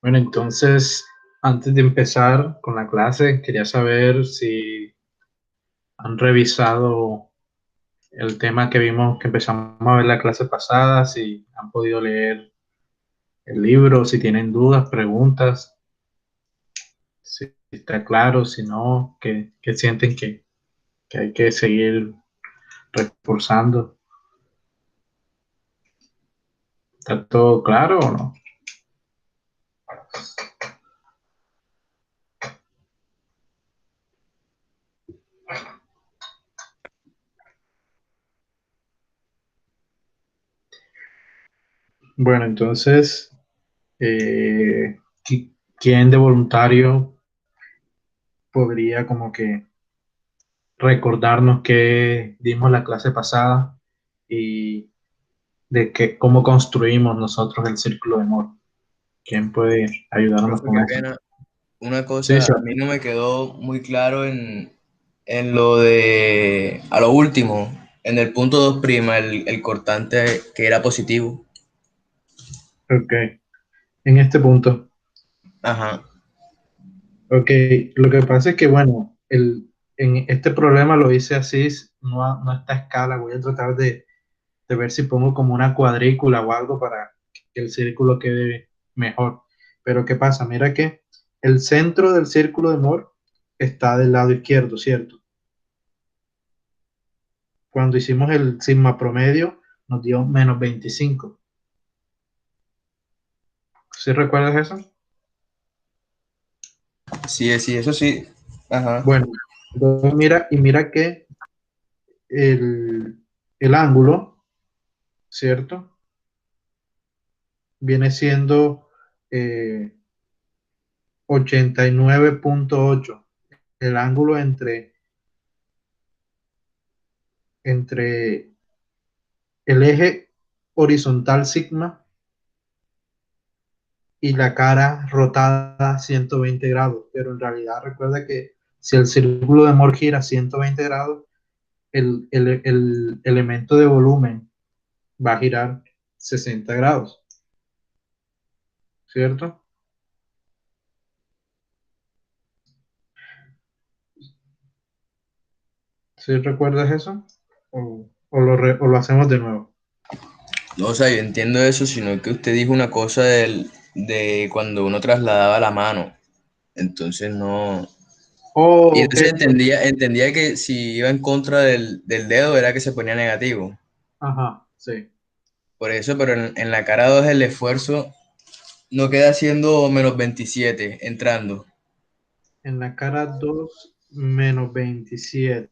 Bueno, entonces, antes de empezar con la clase, quería saber si han revisado el tema que vimos, que empezamos a ver la clase pasada, si han podido leer el libro, si tienen dudas, preguntas, si está claro, si no, que sienten que hay que seguir reforzando. ¿Está todo claro o no? Bueno, entonces, ¿quién de voluntario podría como que recordarnos que dimos la clase pasada y de que cómo construimos nosotros el círculo de amor? ¿Quién puede ayudarnos Profe, con qué eso? pena. Una Sí, cosa, sí. a mí no me quedó muy claro en lo de, a lo último, en el punto 2', el cortante que era positivo. Ok. En este punto. Ajá. Ok. Lo que pasa es que, bueno, en este problema lo hice así, no, no a esta escala. Voy a tratar de ver si pongo como una cuadrícula o algo para que el círculo quede mejor. Pero ¿qué pasa? Mira que el centro del círculo de amor está del lado izquierdo, ¿cierto? Cuando hicimos el sigma promedio, nos dio -25. ¿Sí recuerdas eso? Sí, sí, eso sí. Ajá. Bueno, entonces mira que el, el ángulo, ¿cierto? Viene siendo 89,8. El ángulo entre el eje horizontal sigma y la cara rotada 120 grados. Pero en realidad recuerda que si el círculo de Moore gira 120 grados, el elemento de volumen va a girar 60 grados, ¿cierto? ¿Sí recuerdas eso? ¿O lo hacemos de nuevo? No, o sea, yo entiendo eso, sino que usted dijo una cosa de cuando uno trasladaba la mano. Entonces no. Y Oh, ok, entonces ok. entendía que si iba en contra del dedo era que se ponía negativo. Ajá, sí. Por eso, pero en la cara 2 el esfuerzo no queda siendo -27 entrando. En la cara 2 -27.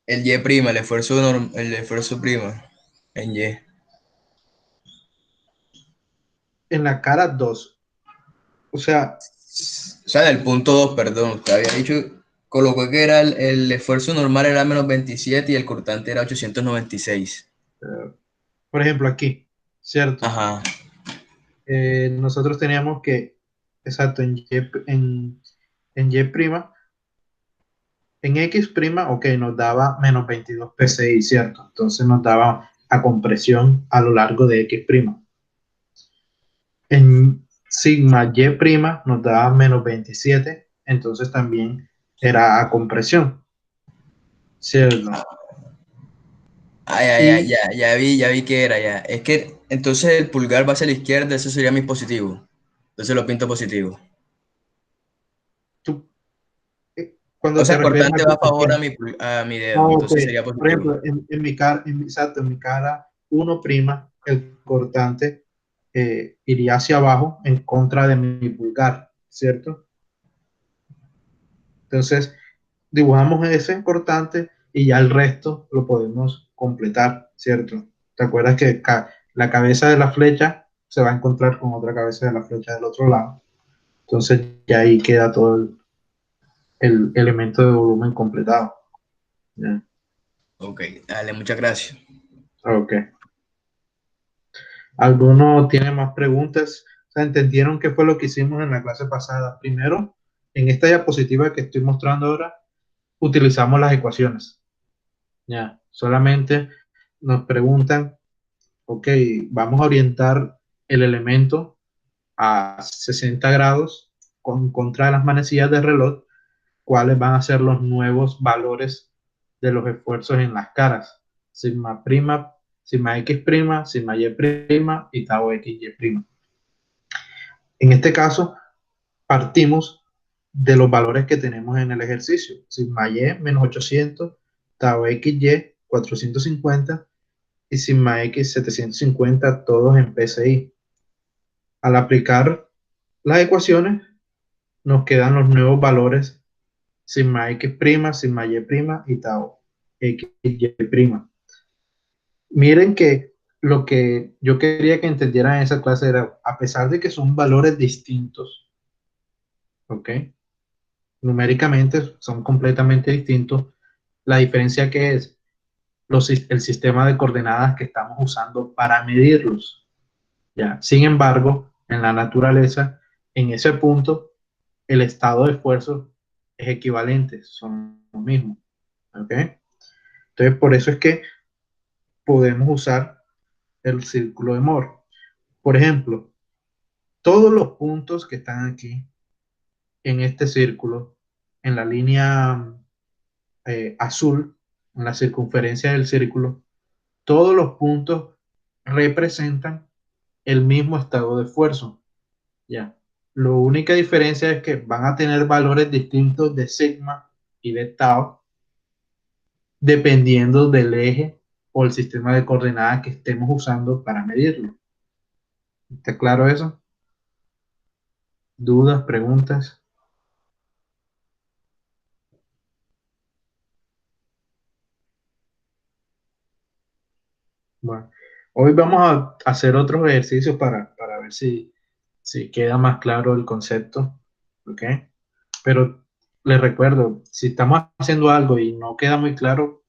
El Y prima, el esfuerzo prima, en Y. En la cara 2. O sea, O sea, del punto 2, perdón. Usted había dicho, colocó que era el esfuerzo normal era -27 y el cortante era 896. por ejemplo, aquí, ¿cierto? Ajá. Nosotros teníamos que, exacto, en Y prima, en X prima, ok, nos daba -22 PSI, ¿cierto? Entonces nos daba a compresión a lo largo de X prima. En sigma Y prima nos daba -27, entonces también era a compresión, ¿cierto? Ah, ya, ya, Y ya, ya vi que era ya. Es que entonces el pulgar va hacia la izquierda, ese sería mi positivo. Entonces lo pinto positivo. tú, O cuando sea, te el refieres cortante a va a ¿a favor qué? a mi Ah, dedo, ok. entonces sería Por positivo. ejemplo, en mi cara, exacto, en mi cara uno prima, el cortante iría hacia abajo en contra de mi pulgar, ¿cierto? Entonces, dibujamos ese cortante y ya el resto lo podemos completar, ¿cierto? ¿Te acuerdas que la cabeza de la flecha se va a encontrar con otra cabeza de la flecha del otro lado? Entonces, ya ahí queda todo el elemento de volumen completado. ¿Ya? Ok, dale, muchas gracias. Ok. ¿Alguno tiene más preguntas? O sea, ¿entendieron qué fue lo que hicimos en la clase pasada? Primero, en esta diapositiva que estoy mostrando ahora, utilizamos las ecuaciones. Ya, solamente nos preguntan, ok, vamos a orientar el elemento. a 60 grados con contra de las manecillas del reloj, cuáles van a ser los nuevos valores de los esfuerzos en las caras. Sigma prima, sigma x prima, sigma y prima y tau x y prima. En este caso, partimos de los valores que tenemos en el ejercicio. Sigma y menos 800, tau x y 450 y sigma x 750, todos en PSI. Al aplicar las ecuaciones, nos quedan los nuevos valores sigma x prima, sigma y prima y tau x y prima. Miren que lo que yo quería que entendieran en esa clase era, a pesar de que son valores distintos, ¿ok? Numéricamente son completamente distintos, la diferencia que es el sistema de coordenadas que estamos usando para medirlos. ¿Ya? Sin embargo, en la naturaleza, en ese punto, el estado de esfuerzo es equivalente, son lo mismo. ¿Ok? Entonces, por eso es que podemos usar el círculo de Moore. Por ejemplo, todos los puntos que están aquí en este círculo, en la línea azul, en la circunferencia del círculo, todos los puntos representan el mismo estado de esfuerzo. Ya. La única diferencia es que van a tener valores distintos de sigma y de tau, dependiendo del eje o el sistema de coordenadas que estemos usando para medirlo. ¿Está claro eso? ¿Dudas, preguntas? Bueno, hoy vamos a hacer otros ejercicios para ver si queda más claro el concepto, ¿ok? Pero les recuerdo, si estamos haciendo algo y no queda muy claro,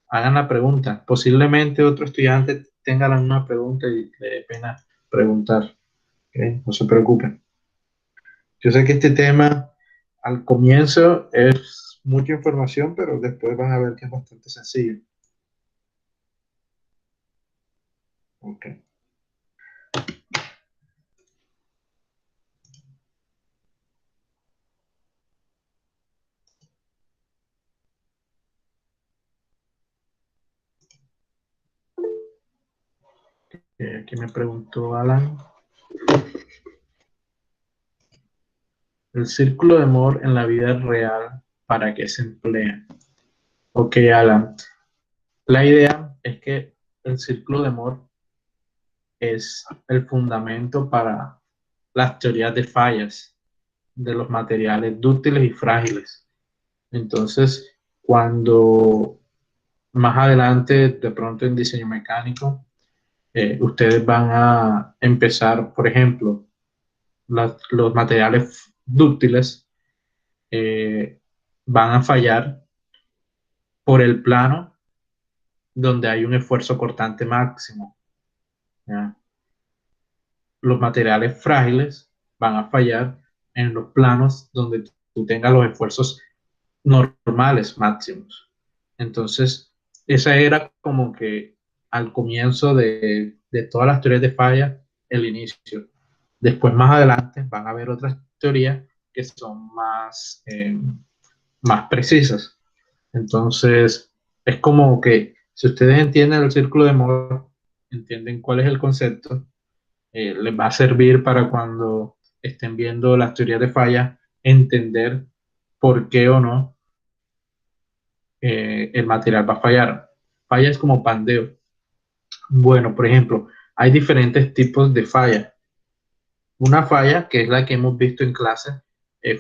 hagan la pregunta. Posiblemente otro estudiante tenga la misma pregunta y le dé pena preguntar, ¿ok? No se preocupen. Yo sé que este tema al comienzo es mucha información, pero después van a ver que es bastante sencillo. Ok. Aquí me preguntó Alan. El círculo de Moore en la vida real, ¿para qué se emplea? Ok, Alan. La idea es que el círculo de Moore es el fundamento para las teorías de fallas de los materiales dúctiles y frágiles. Entonces, cuando más adelante, de pronto en diseño mecánico, ustedes van a empezar, por ejemplo, los materiales dúctiles van a fallar por el plano donde hay un esfuerzo cortante máximo. ¿Ya? Los materiales frágiles van a fallar en los planos donde tú tengas los esfuerzos normales máximos. Entonces, esa era como que al comienzo de todas las teorías de falla, el inicio. Después, más adelante, van a haber otras teorías que son más precisas. Entonces, es como que si ustedes entienden el círculo de Moore, entienden cuál es el concepto, les va a servir para cuando estén viendo las teorías de falla, entender por qué o no el material va a fallar. Falla es como pandeo. Bueno, por ejemplo, hay diferentes tipos de falla. Una falla, que es la que hemos visto en clase,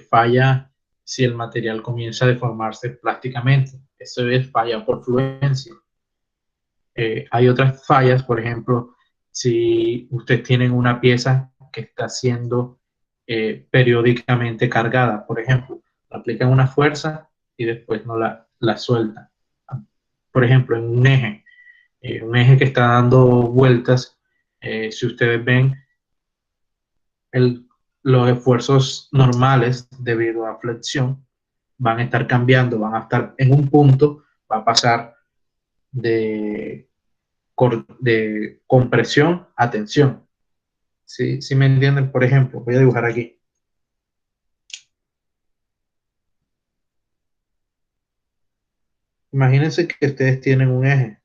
falla si el material comienza a deformarse plásticamente. Eso es falla por fluencia. Hay otras fallas, por ejemplo, si ustedes tienen una pieza que está siendo periódicamente cargada, por ejemplo, aplican una fuerza y después no la sueltan. Por ejemplo, en un eje que está dando vueltas, si ustedes ven el, los esfuerzos normales debido a flexión, van a estar cambiando, van a estar en un punto, va a pasar de compresión a tensión. Si me entienden, por ejemplo, voy a dibujar aquí. Imagínense que ustedes tienen un eje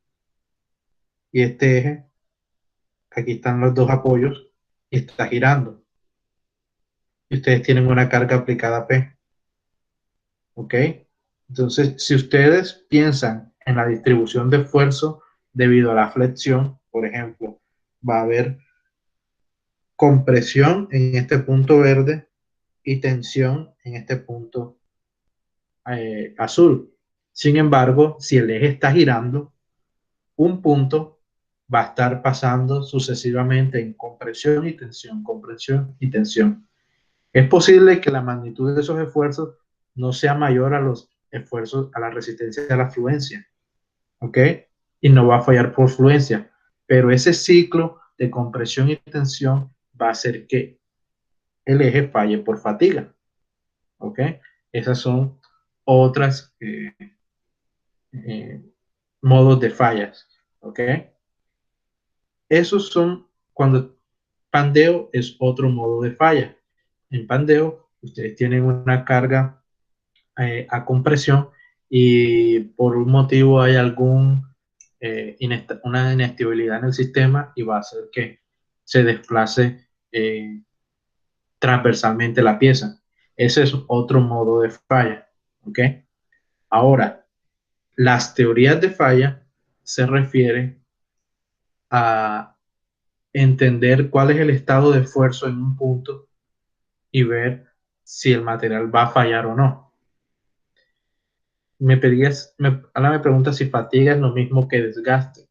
y este eje, aquí están los dos apoyos y está girando. Y ustedes tienen una carga aplicada P. ¿Ok? Entonces, si ustedes piensan en la distribución de esfuerzo debido a la flexión, por ejemplo, va a haber compresión en este punto verde y tensión en este punto azul. Sin embargo, si el eje está girando, un punto va a estar pasando sucesivamente en compresión y tensión. Es posible que la magnitud de esos esfuerzos no sea mayor a los esfuerzos, a la resistencia a la fluencia, ¿ok? Y no va a fallar por fluencia, pero ese ciclo de compresión y tensión va a hacer que el eje falle por fatiga, ¿ok? Esas son otras eh, modos de fallas, ¿ok? Esos son cuando pandeo es otro modo de falla. En pandeo, ustedes tienen una carga a compresión y por un motivo hay una inestabilidad en el sistema y va a hacer que se desplace transversalmente la pieza. Ese es otro modo de falla. ¿Ok? Ahora, las teorías de falla se refieren a entender cuál es el estado de esfuerzo en un punto y ver si el material va a fallar o no. Ahora me pregunta si fatiga es lo mismo que desgaste.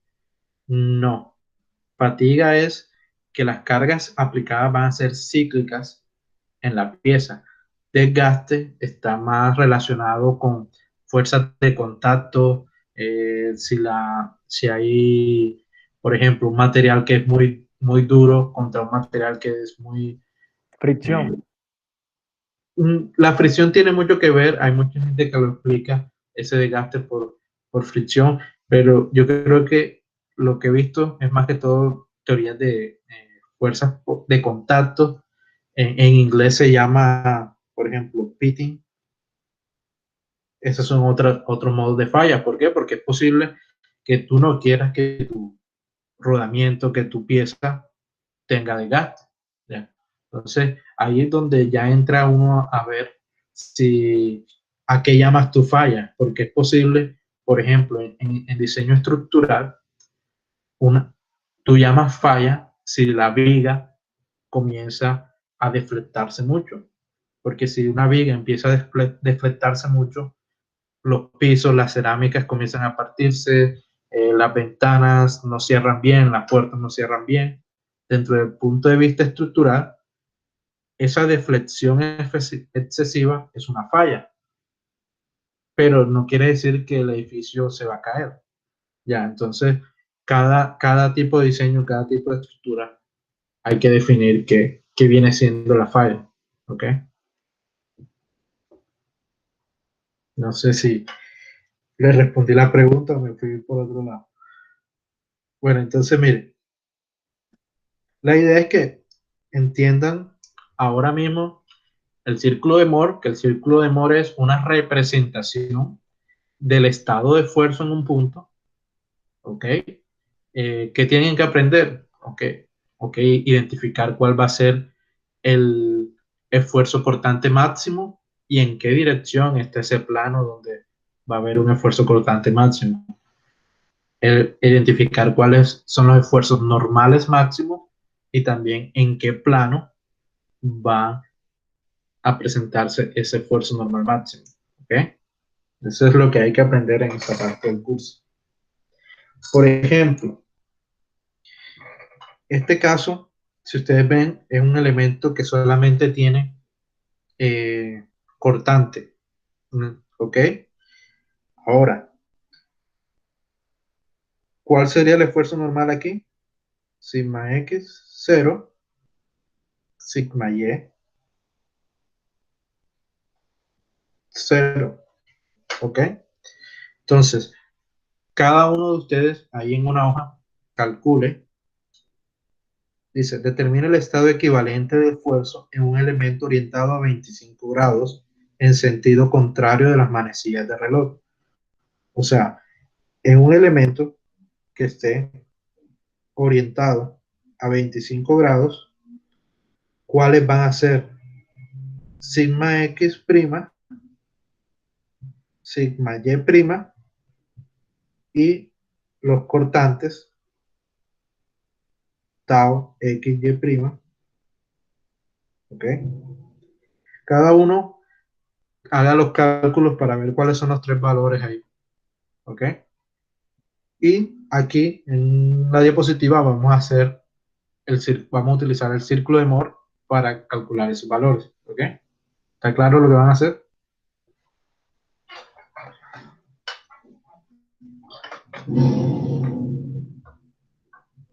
No, fatiga es que las cargas aplicadas van a ser cíclicas en la pieza. Desgaste está más relacionado con fuerzas de contacto, si hay, por ejemplo, un material que es muy duro contra un material que es muy... eh, Fricción. la fricción tiene mucho que ver, hay mucha gente que lo explica, ese desgaste por fricción, pero yo creo que lo que he visto es más que todo teorías de fuerzas de contacto. En inglés se llama, por ejemplo, pitting. Esos son otros modos de falla. ¿Por qué? Porque es posible que tú no quieras que tu rodamiento, que tu pieza tenga desgaste. ¿Ya? Entonces, ahí es donde ya entra uno a ver si a qué llamas tu falla, porque es posible, por ejemplo, en diseño estructural, una, tú llamas falla si la viga comienza a deflectarse mucho, porque si una viga empieza a deflectarse mucho, los pisos, las cerámicas comienzan a partirse, las ventanas no cierran bien, las puertas no cierran bien. Dentro del punto de vista estructural, esa deflexión excesiva es una falla, pero no quiere decir que el edificio se va a caer. Ya, entonces, cada tipo de diseño, cada tipo de estructura, hay que definir qué viene siendo la falla. ¿Ok? No sé si le respondí la pregunta o me fui por otro lado. Bueno, entonces, mire, la idea es que entiendan ahora mismo el círculo de Moore, que el círculo de Moore es una representación del estado de esfuerzo en un punto, ¿ok? ¿Qué tienen que aprender? Ok, identificar cuál va a ser el esfuerzo cortante máximo y en qué dirección está ese plano donde va a haber un esfuerzo cortante máximo. Identificar cuáles son los esfuerzos normales máximos y también en qué plano va a presentarse ese esfuerzo normal máximo. ¿Ok? Eso es lo que hay que aprender en esta parte del curso. Por ejemplo, este caso, si ustedes ven, es un elemento que solamente tiene cortante. ¿Ok? Ahora, ¿cuál sería el esfuerzo normal aquí? Sigma X, 0, sigma Y, 0. ¿Ok? Entonces, cada uno de ustedes ahí en una hoja calcule Dice, determina el estado equivalente de esfuerzo en un elemento orientado a 25 grados en sentido contrario de las manecillas de reloj. O sea, en un elemento que esté orientado a 25 grados, ¿cuáles van a ser? Sigma X prima, sigma Y prima y los cortantes tau X Y prima. ¿Ok? Cada uno haga los cálculos para ver cuáles son los tres valores ahí. ¿Ok? Y aquí en la diapositiva vamos a hacer vamos a utilizar el círculo de Moore para calcular esos valores. ¿Ok? ¿Está claro lo que van a hacer?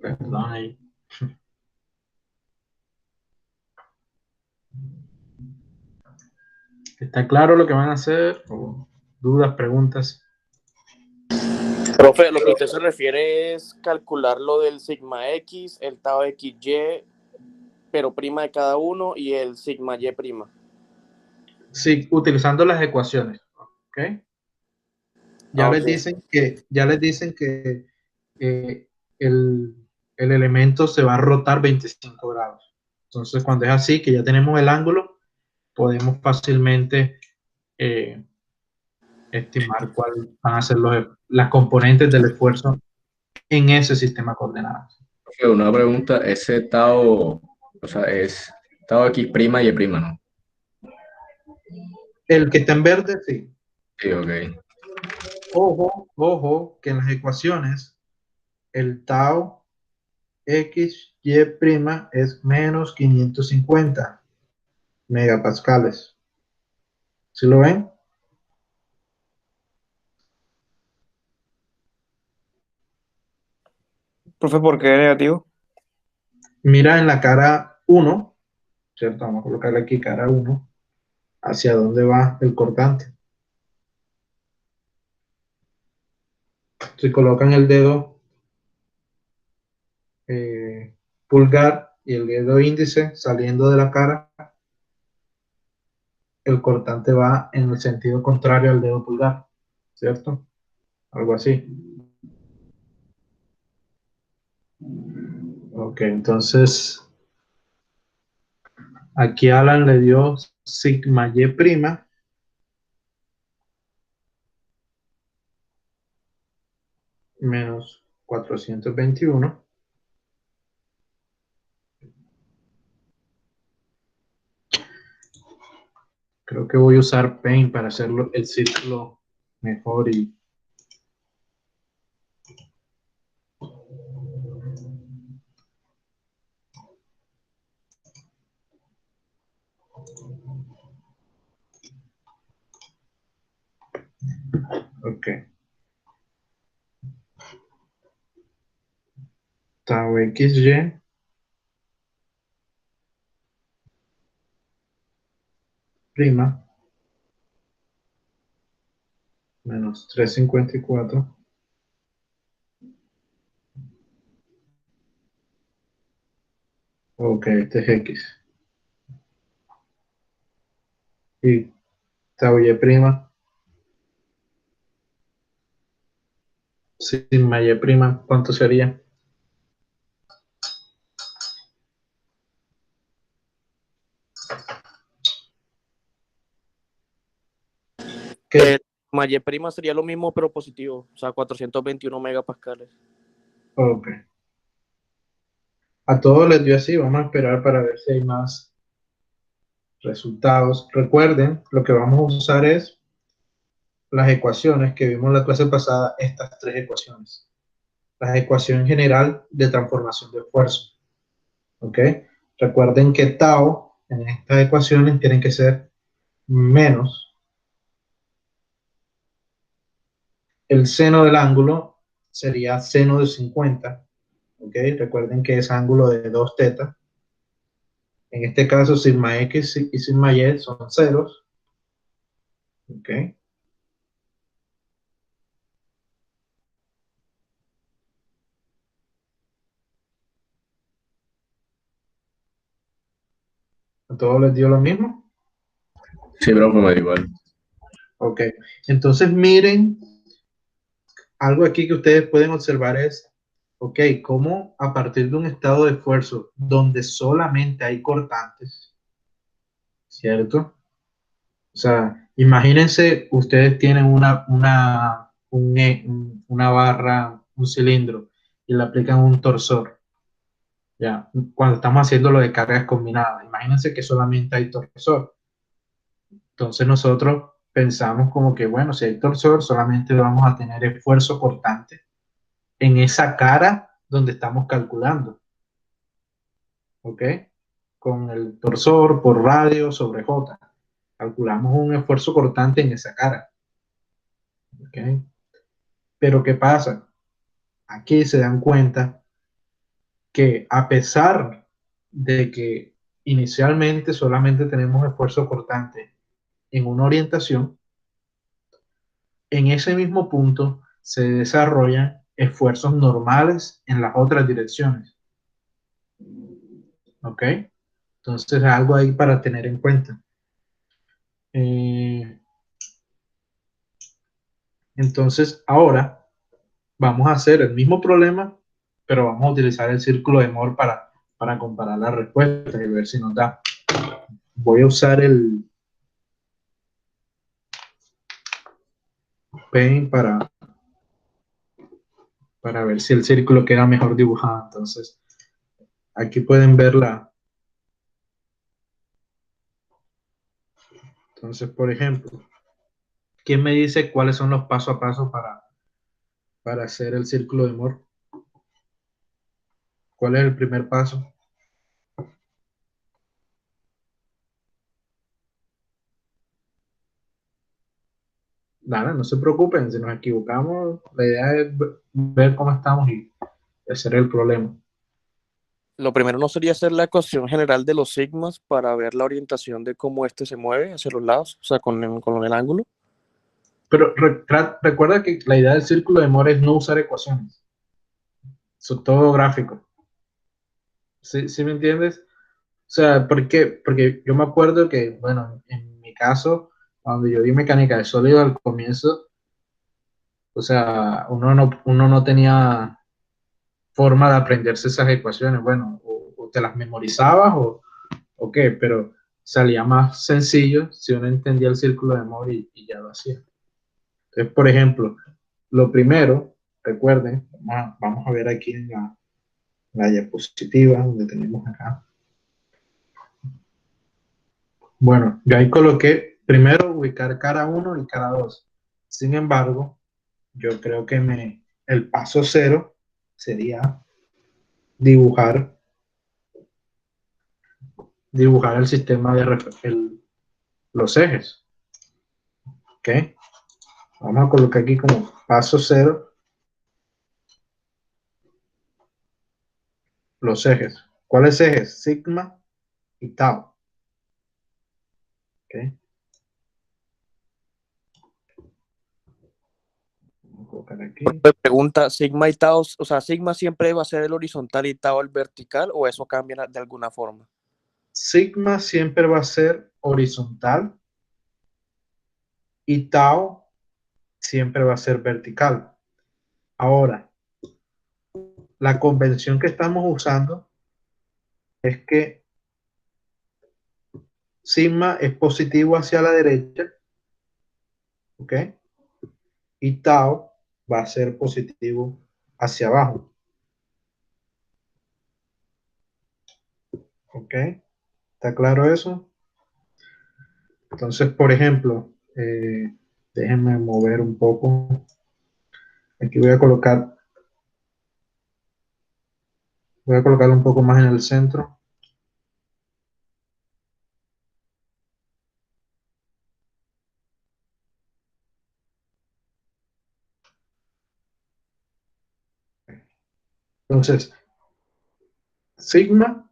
Perdón ahí. ¿Está claro lo que van a hacer? ¿O dudas, preguntas? Profe, lo que usted se refiere es calcular lo del sigma X, el tau XY, pero prima de cada uno, y el sigma Y prima. Sí, utilizando las ecuaciones. ¿Ok? Ok. Ya les dicen que eh, el, el elemento se va a rotar 25 grados. Entonces, cuando es así, que ya tenemos el ángulo, podemos fácilmente eh, estimar cuáles van a ser las componentes del esfuerzo en ese sistema de coordenadas. Una pregunta, ese tau, o sea, es tau X prima y Y prima, ¿no? El que está en verde, sí. Sí, ok. Ojo, que en las ecuaciones el tau X, Y prima es menos 550 megapascales. ¿Sí lo ven? Profe, ¿por qué negativo? Mira en la cara 1, ¿cierto? Vamos a colocarle aquí cara 1, hacia dónde va el cortante. Si colocan el dedo pulgar y el dedo índice saliendo de la cara, el cortante va en el sentido contrario al dedo pulgar, ¿cierto? Algo así. Ok, entonces aquí Alan le dio sigma y prima menos 421. Creo que voy a usar Paint para hacerlo el círculo mejor y ok. Tau XY prima menos 354. Ok, este es X. Y tau Y prima, sigma Y prima, ¿cuánto sería? ¿Qué? Sigma Y prima sería lo mismo, pero positivo, o sea, 421 megapascales. Ok. A todos les dio así, vamos a esperar para ver si hay más resultados. Recuerden, lo que vamos a usar es las ecuaciones que vimos en la clase pasada, estas tres ecuaciones. La ecuación general de transformación de esfuerzo. ¿Ok? Recuerden que tau en estas ecuaciones tienen que ser menos el seno del ángulo, sería seno de 50. ¿Ok? Recuerden que es ángulo de 2 tetas. En este caso, sigma X y sigma Y son ceros. ¿Ok? ¿A todos les dio lo mismo? Sí, bro, pues me da igual. Ok. Entonces miren, algo aquí que ustedes pueden observar es, ok, cómo a partir de un estado de esfuerzo donde solamente hay cortantes, ¿cierto? O sea, imagínense, ustedes tienen una barra, un cilindro, y le aplican un torsor. Ya, cuando estamos haciendo lo de cargas combinadas, imagínense que solamente hay torsor. Entonces nosotros pensamos como que, bueno, si hay torsor, solamente vamos a tener esfuerzo cortante en esa cara donde estamos calculando, ¿ok? Con el torsor por radio sobre J. Calculamos un esfuerzo cortante en esa cara, ¿ok? Pero ¿qué pasa? Aquí se dan cuenta que a pesar de que inicialmente solamente tenemos esfuerzo cortante en una orientación, en ese mismo punto se desarrollan esfuerzos normales en las otras direcciones. ¿Ok? Entonces, algo ahí para tener en cuenta. Entonces, ahora vamos a hacer el mismo problema, pero vamos a utilizar el círculo de Moore para comparar las respuestas y ver si nos da. Voy a usar el Paint para ver si el círculo queda mejor dibujado. Entonces, aquí pueden verla. Entonces, por ejemplo, ¿quién me dice cuáles son los pasos a paso para hacer el círculo de Moore? ¿Cuál es el primer paso? Nada, no se preocupen, si nos equivocamos, la idea es ver cómo estamos y hacer el problema. Lo primero no sería hacer la ecuación general de los sigmas para ver la orientación de cómo este se mueve hacia los lados, o sea, con el ángulo. Pero recuerda que la idea del círculo de Moore es no usar ecuaciones. Son todo gráfico. ¿Sí me entiendes? O sea, ¿por qué? Porque yo me acuerdo que, bueno, en mi caso, cuando yo di mecánica de sólido al comienzo, o sea, uno no tenía forma de aprenderse esas ecuaciones. Bueno, o te las memorizabas o qué, pero salía más sencillo si uno entendía el círculo de Moore y ya lo hacía. Entonces, por ejemplo, lo primero, recuerden, vamos a ver aquí en la diapositiva donde tenemos acá. Bueno, yo ahí coloqué primero ubicar cara 1 y cara 2. Sin embargo, yo creo que el paso cero sería dibujar, dibujar el sistema los ejes. ¿Ok? Vamos a colocar aquí como paso cero los ejes. ¿Cuáles ejes? Sigma y tau. ¿Ok? Vamos a colocar aquí. Me pregunta, sigma y tau, o sea, sigma siempre va a ser el horizontal y tau el vertical, o eso cambia de alguna forma. Sigma siempre va a ser horizontal y tau siempre va a ser vertical. Ahora, la convención que estamos usando es que sigma es positivo hacia la derecha, ¿ok? Y tau va a ser positivo hacia abajo, ¿ok? ¿Está claro eso? Entonces, por ejemplo, déjenme mover un poco. Aquí voy a colocarlo un poco más en el centro. Entonces, sigma,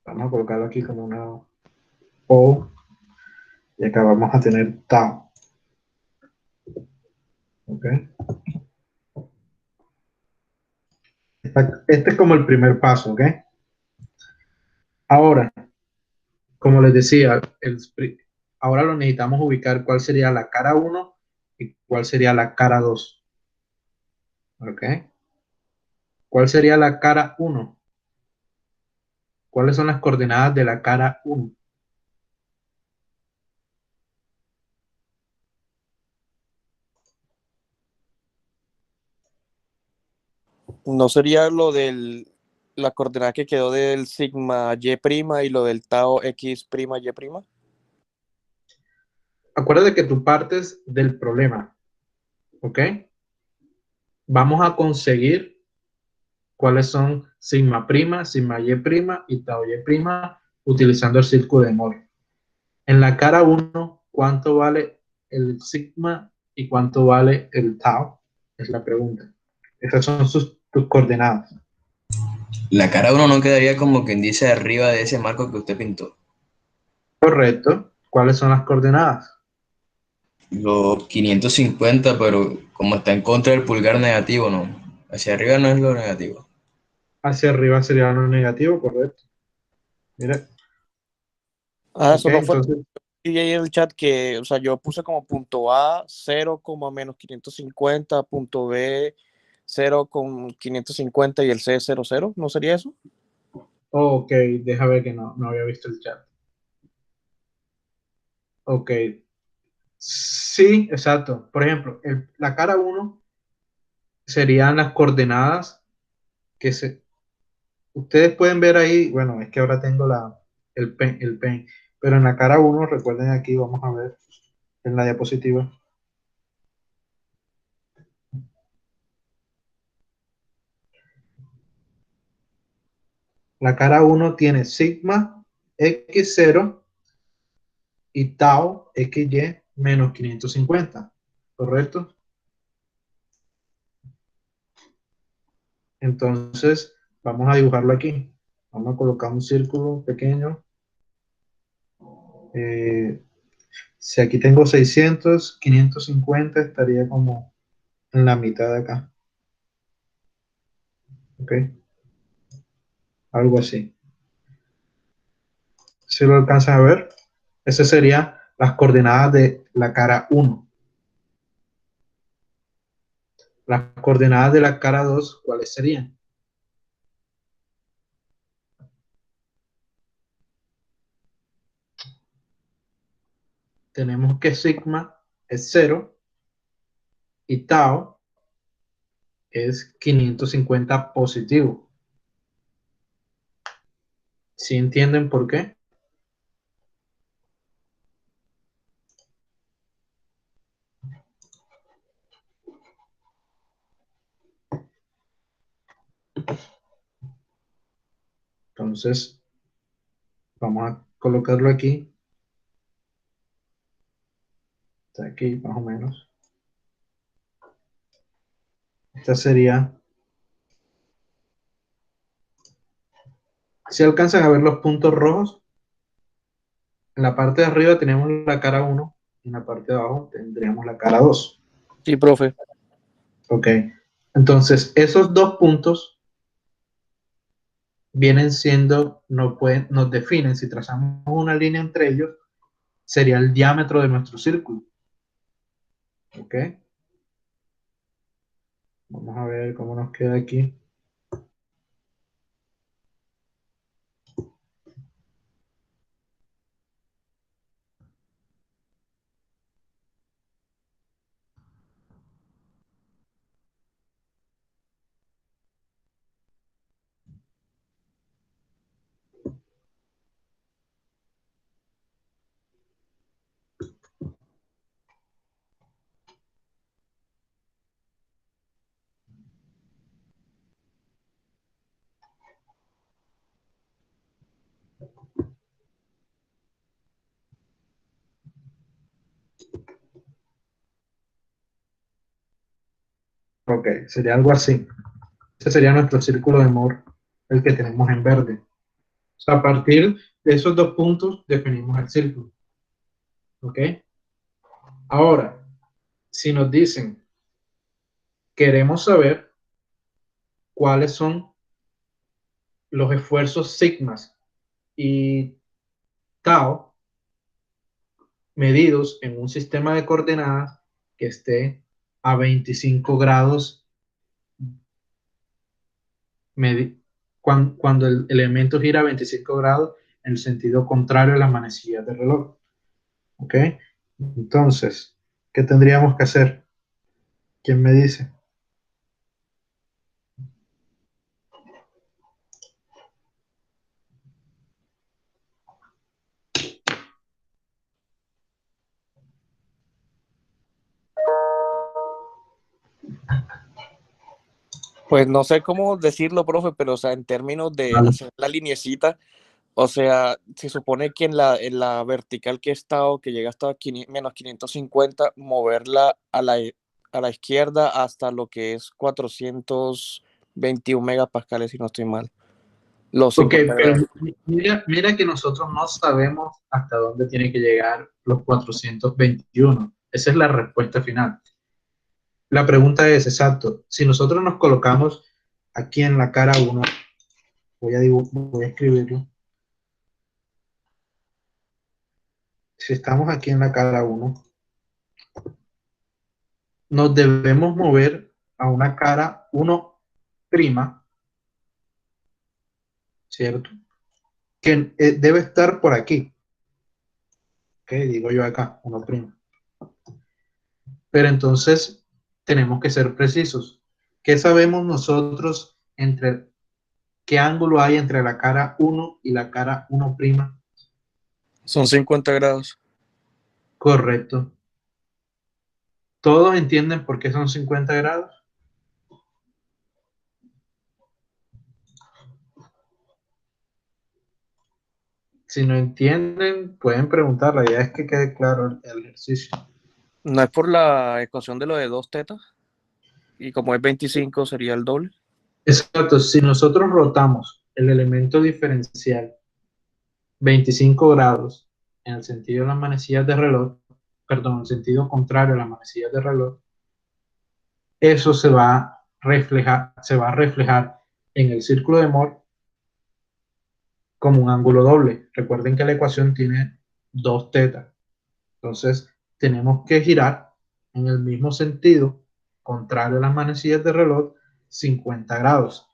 vamos a colocarlo aquí como una O, y acá vamos a tener tau, ¿ok? Este es como el primer paso, ¿ok? Ahora, como les decía, ahora lo necesitamos ubicar cuál sería la cara 1 y cuál sería la cara 2. ¿Ok? ¿Cuál sería la cara 1? ¿Cuáles son las coordenadas de la cara 1? ¿No sería lo del la coordenada que quedó del sigma y' y lo del tau x' y'? Acuérdate que tú partes del problema. ¿Ok? Vamos a conseguir cuáles son sigma prima, sigma y tau y prima utilizando el círculo de Moore. En la cara 1, ¿cuánto vale el sigma y cuánto vale el tau? Es la pregunta. Esas son tus coordenadas. La cara 1 no quedaría como quien dice arriba de ese marco que usted pintó. Correcto. ¿Cuáles son las coordenadas? Los 550, pero como está en contra del pulgar negativo, no. Hacia arriba no es lo negativo. Hacia arriba sería lo negativo, correcto. Mira, Ah, ok, eso no fue entonces, y ahí en el chat que, o sea, yo puse como punto A 0, menos 550, punto B 0 con 550 y el C 00, ¿no sería eso? ok, deja ver que no había visto el chat. Ok, sí, exacto. Por ejemplo, la cara 1 serían las coordenadas que ustedes pueden ver ahí, bueno, es que ahora tengo el pen, pero en la cara 1, recuerden aquí, vamos a ver en la diapositiva. La cara 1 tiene sigma x0 y tau xy menos 550, ¿correcto? Entonces, vamos a dibujarlo aquí. Vamos a colocar un círculo pequeño. Si aquí tengo 600, 550 estaría como en la mitad de acá. ¿Ok? Algo así. Si lo alcanzan a ver, esas serían las coordenadas de la cara 1. Las coordenadas de la cara 2, ¿cuáles serían? Tenemos que sigma es 0 y tau es 550 positivo. ¿Sí entienden por qué? Entonces, vamos a colocarlo aquí. Está aquí, más o menos. Esta sería... Si alcanzan a ver los puntos rojos, en la parte de arriba tenemos la cara 1 y en la parte de abajo tendríamos la cara 2. Sí, profe. Ok. Entonces, esos dos puntos vienen siendo, nos definen, si trazamos una línea entre ellos, sería el diámetro de nuestro círculo. ¿Ok? Vamos a ver cómo nos queda aquí. Ok, sería algo así. Ese sería nuestro círculo de Moore, el que tenemos en verde. O sea, a partir de esos dos puntos definimos el círculo. ¿Ok? Ahora, si nos dicen, queremos saber cuáles son los esfuerzos sigmas y tau medidos en un sistema de coordenadas que esté a 25 grados cuando el elemento gira a 25 grados en el sentido contrario a las manecillas del reloj. ¿Ok? Entonces, ¿qué tendríamos que hacer? ¿Quién me dice? Pues no sé cómo decirlo, profe, pero o sea, en términos de Vale. hacer la liniecita, o sea, se supone que en la vertical que he estado, que llega hasta menos 550, moverla a la izquierda hasta lo que es 421 megapascales, si no estoy mal. Los Ok, 50 pero grados. mira que nosotros no sabemos hasta dónde tiene que llegar los 421. Esa es la respuesta final. La pregunta es, exacto, si nosotros nos colocamos aquí en la cara 1, voy a escribirlo. Si estamos aquí en la cara 1, nos debemos mover a una cara 1', ¿cierto? Que debe estar por aquí. Ok, digo yo acá, 1'. Pero entonces tenemos que ser precisos. ¿Qué sabemos nosotros entre qué ángulo hay entre la cara 1 y la cara 1'? Son 50 grados. Correcto. ¿Todos entienden por qué son 50 grados? Si no entienden, pueden preguntar. La idea es que quede claro el ejercicio. ¿No es por la ecuación de lo de 2 tetas? Y como es 25 sería el doble. Exacto. Si nosotros rotamos el elemento diferencial 25 grados en el sentido de las manecillas de reloj, perdón, en el sentido contrario a las manecillas de reloj, eso se va a reflejar en el círculo de Moore como un ángulo doble. Recuerden que la ecuación tiene 2 tetas. Entonces, tenemos que girar en el mismo sentido, contrario a las manecillas de reloj, 50 grados.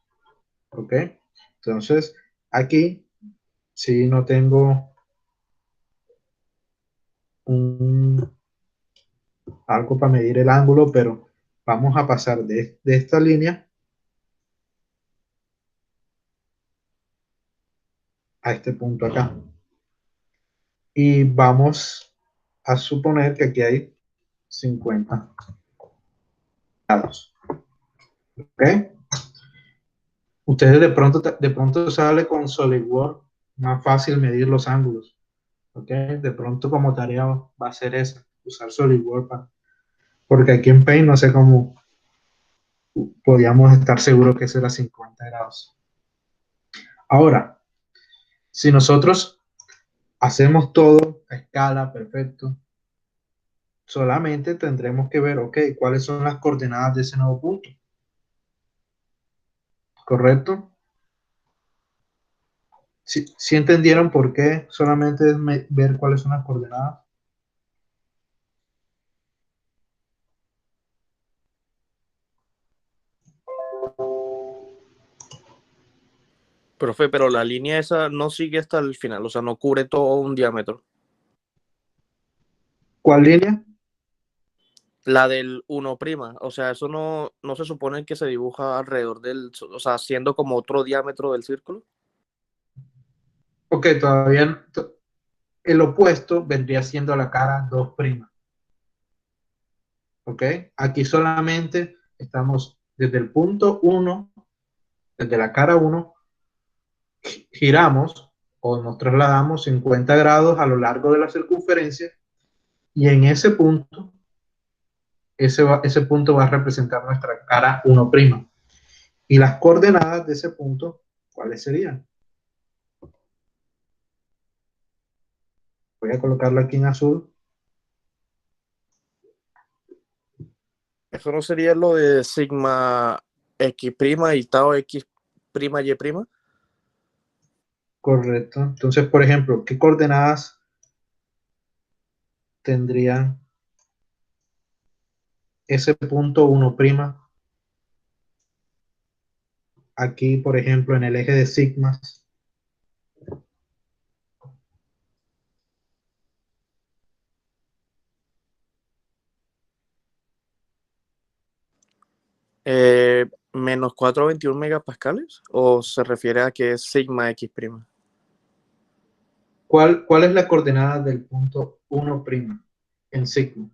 ¿Ok? Entonces, aquí, si no tengo algo para medir el ángulo, pero vamos a pasar de esta línea a este punto acá. Y vamos a suponer que aquí hay 50 grados. ¿Ok? Ustedes de pronto sale con SolidWorks más fácil medir los ángulos. ¿Ok? De pronto como tarea va a ser esa, usar SolidWorks. Porque aquí en Paint no sé cómo podíamos estar seguros que eso era 50 grados. Ahora, si nosotros hacemos todo a escala, perfecto, solamente tendremos que ver, ok, cuáles son las coordenadas de ese nuevo punto. ¿Correcto? Si entendieron por qué solamente es ver cuáles son las coordenadas. Profe, pero la línea esa no sigue hasta el final, o sea, no cubre todo un diámetro. ¿Cuál línea? La del 1', o sea, eso no se supone que se dibuja alrededor del, o sea, haciendo como otro diámetro del círculo. Ok, todavía el opuesto vendría siendo la cara 2'. Ok, aquí solamente estamos desde el punto 1, desde la cara 1, giramos o nos trasladamos 50 grados a lo largo de la circunferencia y en ese punto, ese punto va a representar nuestra cara 1'. Y las coordenadas de ese punto, ¿cuáles serían? Voy a colocarlo aquí en azul. Eso no sería lo de sigma x' y tau x', y'. Correcto. Entonces, por ejemplo, ¿qué coordenadas tendría ese punto 1'? Aquí, por ejemplo, en el eje de sigmas. ¿Menos 421 megapascales? ¿O se refiere a que es sigma x prima? ¿Cuál es la coordenada del punto 1' en sigma?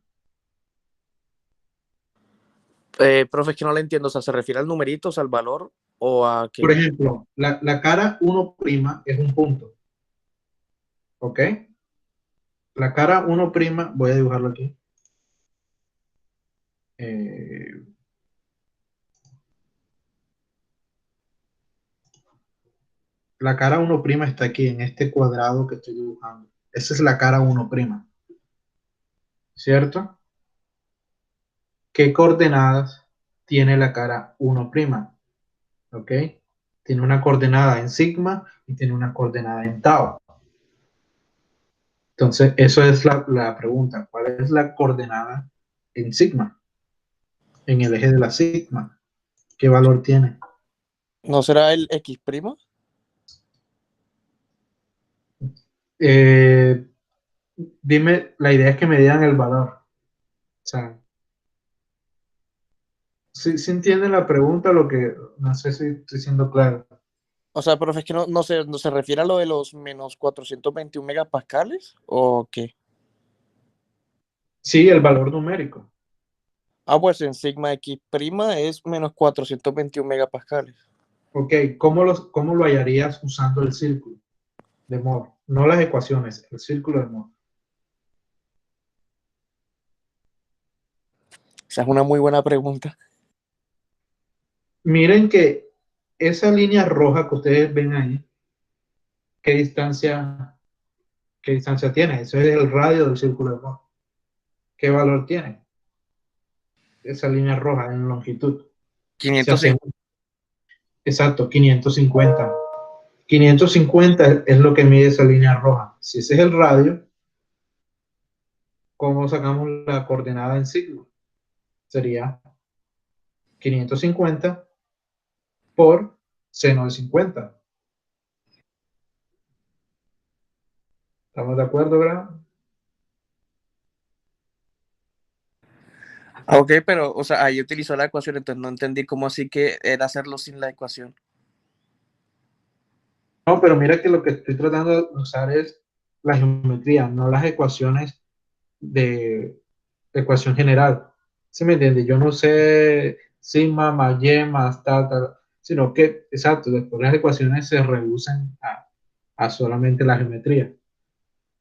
Profe, es que no le entiendo. O sea, ¿se refiere al numerito, o sea, al valor, o a Por qué? ejemplo, la cara 1' es un punto, ¿ok? La cara 1', voy a dibujarlo aquí. Eh, la cara 1' está aquí, en este cuadrado que estoy dibujando. Esa es la cara 1', ¿cierto? ¿Qué coordenadas tiene la cara 1'? ¿Ok? Tiene una coordenada en sigma y tiene una coordenada en tau. Entonces, eso es la pregunta. ¿Cuál es la coordenada en sigma? En el eje de la sigma. ¿Qué valor tiene? ¿No será el x prima? Eh, Dime, la idea es que me digan el valor. O sea, si entienden la pregunta, lo que no sé si estoy siendo claro. O sea, profe, es que no se refiere a lo de los menos 421 megapascales, ¿o qué? Sí, el valor numérico. Ah, pues en sigma x prima es menos 421 megapascales. Ok, ¿cómo lo hallarías usando el círculo de Moore? No las ecuaciones, el círculo de Moore. Esa es una muy buena pregunta. Miren que esa línea roja que ustedes ven ahí, ¿qué distancia tiene? Eso es el radio del círculo de Moore. ¿Qué valor tiene? Esa línea roja en longitud. Se hace 550. exacto, 550. 550 es lo que mide esa línea roja. Si ese es el radio, ¿cómo sacamos la coordenada en sigma? Sería 550 por seno de 50. ¿Estamos de acuerdo, verdad? Ok, pero, o sea, ahí utilizó la ecuación, entonces no entendí cómo así que era hacerlo sin la ecuación. No, pero mira que lo que estoy tratando de usar es la geometría, no las ecuaciones de ecuación general. ¿Sí me entiendes? Yo no sé sigma más y más tal, sino que, exacto, después las ecuaciones se reducen a solamente la geometría.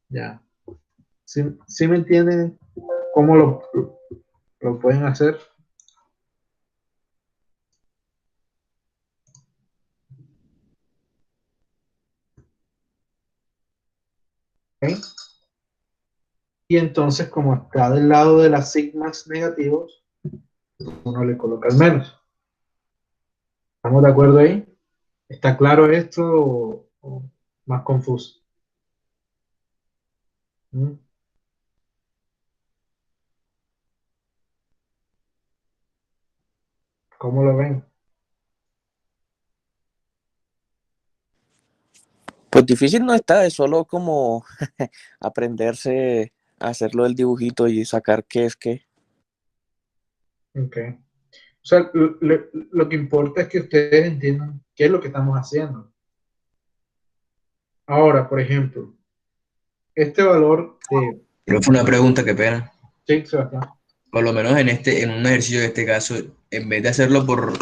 Ya. ¿Sí me entienden cómo lo pueden hacer? ¿Ok? Y entonces, como está del lado de las sigmas negativos, uno le coloca el menos. ¿Estamos de acuerdo ahí? ¿Está claro esto o más confuso? ¿Mm? ¿Cómo lo ven? Pues difícil no está, es solo como aprenderse a hacerlo del dibujito y sacar qué es qué. Ok. O sea, lo que importa es que ustedes entiendan qué es lo que estamos haciendo. Ahora, por ejemplo, este valor de... Pero fue una pregunta, qué pena. Sí, Sebastián. Por lo menos en un ejercicio de este caso, en vez de hacerlo bueno,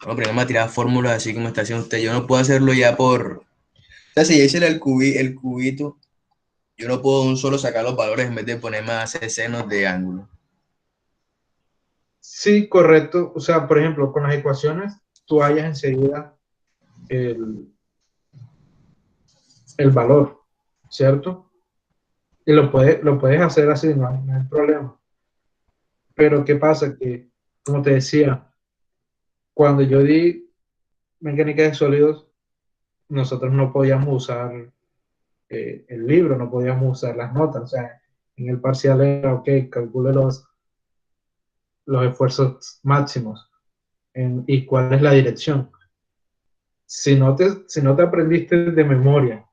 primero me tirar fórmulas así como está haciendo usted, yo no puedo hacerlo ya o sea, si ya hice el cubito, yo no puedo un solo sacar los valores en vez de ponerme a hacer senos de ángulo. Sí, correcto. O sea, por ejemplo, con las ecuaciones, tú hallas enseguida el, el valor, ¿cierto? Y lo puedes hacer así, no hay problema. Pero ¿qué pasa? Que, como te decía, cuando yo di mecánica de sólidos, nosotros no podíamos usar el libro, no podíamos usar las notas. O sea, en el parcial era, ok, calcule los esfuerzos máximos y cuál es la dirección. Si no te aprendiste de memoria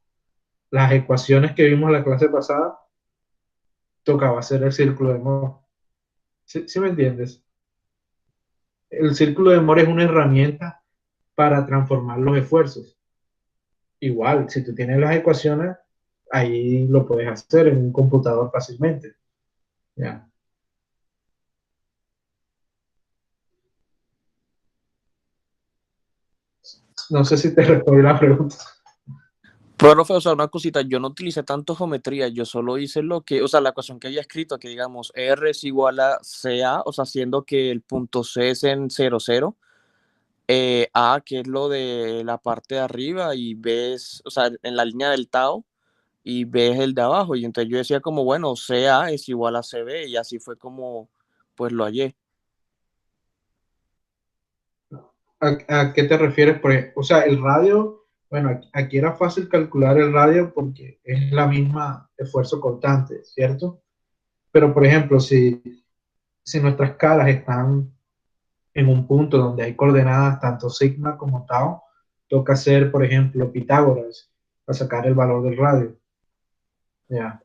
las ecuaciones que vimos en la clase pasada, tocaba hacer el círculo de Moore. ¿Sí me entiendes? El círculo de Moore es una herramienta para transformar los esfuerzos. Igual, si tú tienes las ecuaciones, ahí lo puedes hacer en un computador fácilmente. ¿Ya? No sé si te respondí la pregunta. Profe, o sea, una cosita, yo no utilicé tanto geometría, yo solo hice lo que, o sea, la ecuación que había escrito, que digamos, R es igual a CA, o sea, siendo que el punto C es en 0, 0, A, que es lo de la parte de arriba, y B es, o sea, en la línea del tau, y B es el de abajo, y entonces yo decía como, bueno, CA es igual a CB, y así fue como, pues lo hallé. ¿A qué te refieres? O sea, el radio, bueno, aquí era fácil calcular el radio porque es la misma esfuerzo constante, ¿cierto? Pero, por ejemplo, si nuestras caras están en un punto donde hay coordenadas tanto sigma como tau, toca hacer, por ejemplo, Pitágoras para sacar el valor del radio. Ya.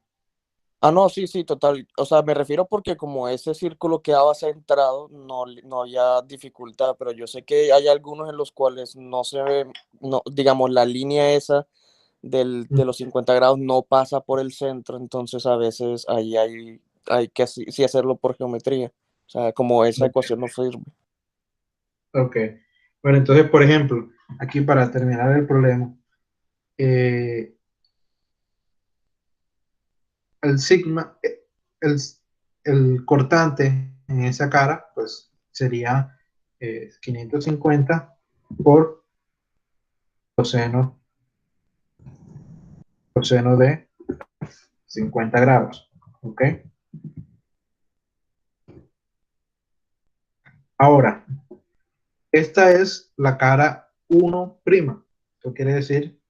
Ah, no, sí, sí, total. O sea, me refiero porque como ese círculo quedaba centrado, no había dificultad, pero yo sé que hay algunos en los cuales no se ve, no, digamos, la línea esa de los 50 grados no pasa por el centro, entonces a veces ahí hay que sí hacerlo por geometría. O sea, como esa ecuación no sirve. Ok. Bueno, entonces, por ejemplo, aquí para terminar el problema, eh, el sigma, el cortante en esa cara, pues sería 550 por coseno, coseno de 50 grados. ¿Ok? Ahora, esta es la cara 1'. Esto quiere decir